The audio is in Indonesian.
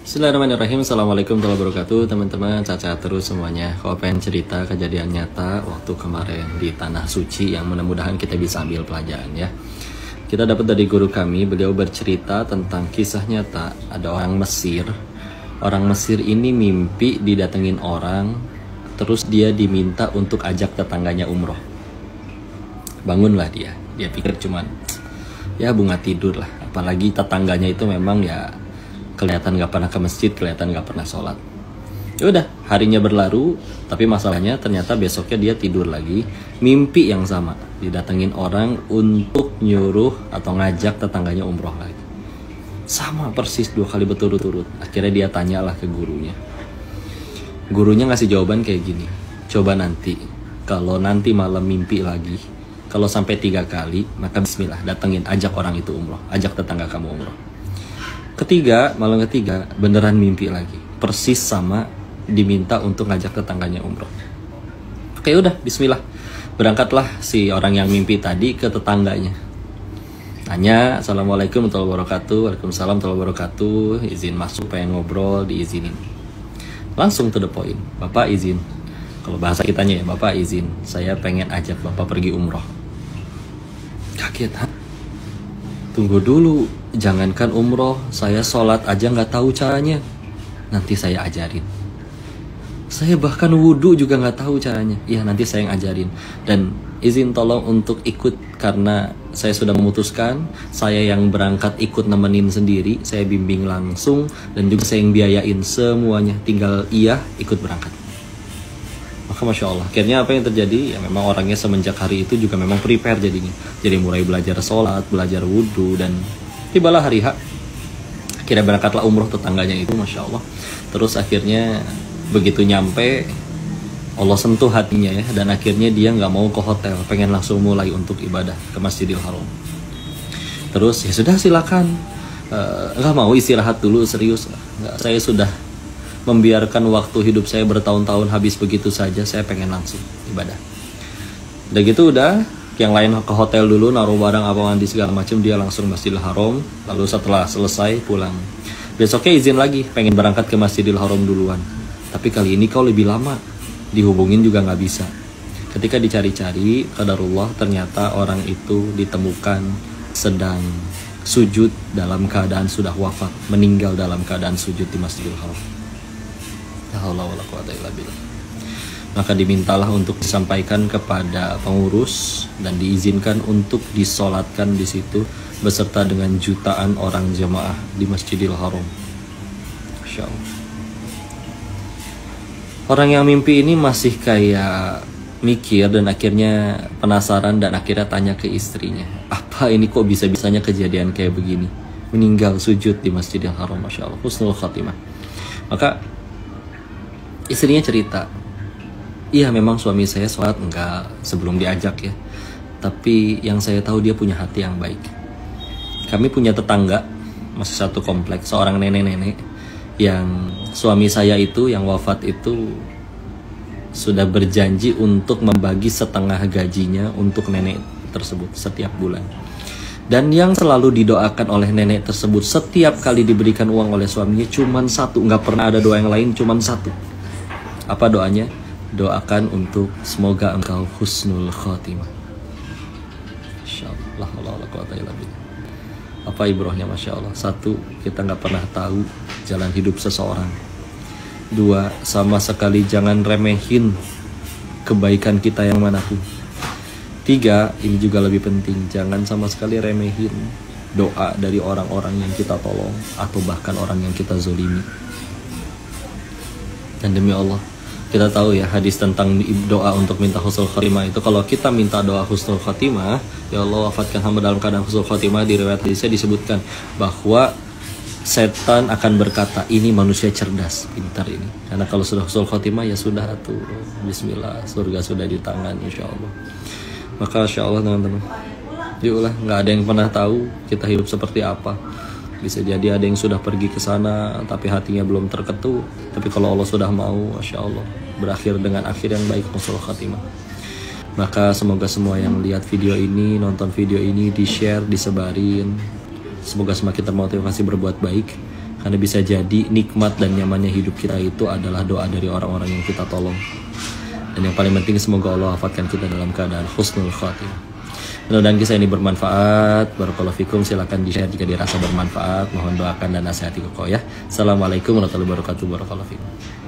Bismillahirrahmanirrahim. Assalamualaikum warahmatullahi wabarakatuh. Teman-teman, caca terus semuanya. Kalau pengen cerita kejadian nyata waktu kemarin di Tanah Suci yang mudah-mudahan kita bisa ambil pelajaran ya. Kita dapat dari guru kami, beliau bercerita tentang kisah nyata. Ada orang Mesir. Orang Mesir ini mimpi didatengin orang, terus dia diminta untuk ajak tetangganya umroh. Bangunlah dia. Dia pikir cuman ya bunga tidur lah. Apalagi tetangganya itu memang ya kelihatan gak pernah ke masjid, kelihatan gak pernah sholat. Ya udah, harinya berlalu, tapi masalahnya ternyata besoknya dia tidur lagi, mimpi yang sama, didatengin orang untuk nyuruh atau ngajak tetangganya umroh lagi. Sama persis 2 kali berturut-turut. Akhirnya dia tanyalah ke gurunya. Gurunya ngasih jawaban kayak gini, coba nanti, kalau nanti malam mimpi lagi, kalau sampai 3 kali, maka bismillah, datengin, ajak orang itu umroh, ajak tetangga kamu umroh. Malam ketiga beneran mimpi lagi, persis sama, diminta untuk ngajak tetangganya umroh. Oke udah, bismillah, berangkatlah si orang yang mimpi tadi ke tetangganya. Tanya, assalamualaikum warahmatullahi wabarakatuh. Waalaikumsalam warahmatullahi wabarakatuh. Izin masuk, pengen ngobrol, diizinin. Langsung to the point, bapak izin. Kalau bahasa kitanya ya, bapak izin, saya pengen ajak bapak pergi umroh. Kaget, ha? Tunggu dulu, jangankan umroh, saya sholat aja nggak tahu caranya. Nanti saya ajarin. Saya bahkan wudhu juga nggak tahu caranya. Iya, nanti saya yang ajarin. Dan izin tolong untuk ikut, karena saya sudah memutuskan, saya yang berangkat ikut nemenin sendiri, saya bimbing langsung, dan juga saya yang biayain semuanya. Tinggal iya ikut berangkat. Maka Masya Allah, akhirnya apa yang terjadi? Ya memang orangnya semenjak hari itu juga memang prepare jadinya. Jadi mulai belajar sholat, belajar wudhu, dan tibalah hari H. Akhirnya berangkatlah umroh tetangganya itu, Masya Allah. Terus akhirnya begitu nyampe, Allah sentuh hatinya ya. Dan akhirnya dia nggak mau ke hotel, pengen langsung mulai untuk ibadah ke Masjidil Haram. Terus ya sudah silakan, nggak mau istirahat dulu, serius. Nggak, saya sudah membiarkan waktu hidup saya bertahun-tahun habis begitu saja, saya pengen langsung ibadah. Udah gitu udah, yang lain ke hotel dulu, naruh barang apa mandi segala macam, dia langsung Masjidil Haram. Lalu setelah selesai pulang. Besoknya izin lagi, pengen berangkat ke Masjidil Haram duluan. Tapi kali ini kau lebih lama, dihubungin juga nggak bisa. Ketika dicari-cari, qadarullah ternyata orang itu ditemukan sedang sujud dalam keadaan sudah wafat, meninggal dalam keadaan sujud di Masjidil Haram. Maka dimintalah untuk disampaikan kepada pengurus dan diizinkan untuk disolatkan di situ beserta dengan jutaan orang jemaah di Masjidil Haram. Masya Allah. Orang yang mimpi ini masih kayak mikir dan akhirnya penasaran dan akhirnya tanya ke istrinya, apa ini kok bisa-bisanya kejadian kayak begini, meninggal sujud di Masjidil Haram. Masya Allah, husnul khatimah. Maka istrinya cerita, iya memang suami saya sholat enggak sebelum diajak ya, tapi yang saya tahu dia punya hati yang baik. Kami punya tetangga, masih satu kompleks, seorang nenek-nenek yang suami saya itu yang wafat itu sudah berjanji untuk membagi setengah gajinya untuk nenek tersebut setiap bulan. Dan yang selalu didoakan oleh nenek tersebut setiap kali diberikan uang oleh suaminya cuman satu, nggak pernah ada doa yang lain, cuman satu. Apa doanya? Doakan untuk semoga engkau husnul khatimah. Insyaallah. Apa ibrohnya? Masya Allah. 1, kita nggak pernah tahu jalan hidup seseorang. 2, sama sekali jangan remehin kebaikan kita yang manapun. 3, ini juga lebih penting, jangan sama sekali remehin doa dari orang-orang yang kita tolong atau bahkan orang yang kita zolimi. Dan demi Allah, kita tahu ya hadis tentang doa untuk minta husnul khatimah itu, kalau kita minta doa husnul khatimah, ya Allah wafatkan hamba dalam keadaan husnul khatimah, di riwayat hadisnya disebutkan bahwa setan akan berkata, ini manusia cerdas, pintar ini. Karena kalau sudah husnul khatimah ya sudah tuh, bismillah, surga sudah di tangan insya Allah. Maka insya Allah teman-teman, yulah, nggak ada yang pernah tahu kita hidup seperti apa. Bisa jadi ada yang sudah pergi ke sana tapi hatinya belum terketuk. Tapi kalau Allah sudah mau, Masya Allah, berakhir dengan akhir yang baik, husnul khatimah. Maka semoga semua yang lihat video ini, nonton video ini, di-share, disebarin. Semoga semakin termotivasi berbuat baik. Karena bisa jadi nikmat dan nyamannya hidup kita itu adalah doa dari orang-orang yang kita tolong. Dan yang paling penting semoga Allah wafatkan kita dalam keadaan husnul khatimah. Mudah-mudahan kisah ini bermanfaat. Barakallahu fikum. Silakan di-share jika dirasa bermanfaat. Mohon doakan dan nasihati kokoh ya. Assalamualaikum warahmatullahi wabarakatuh. Barakallahu fikum.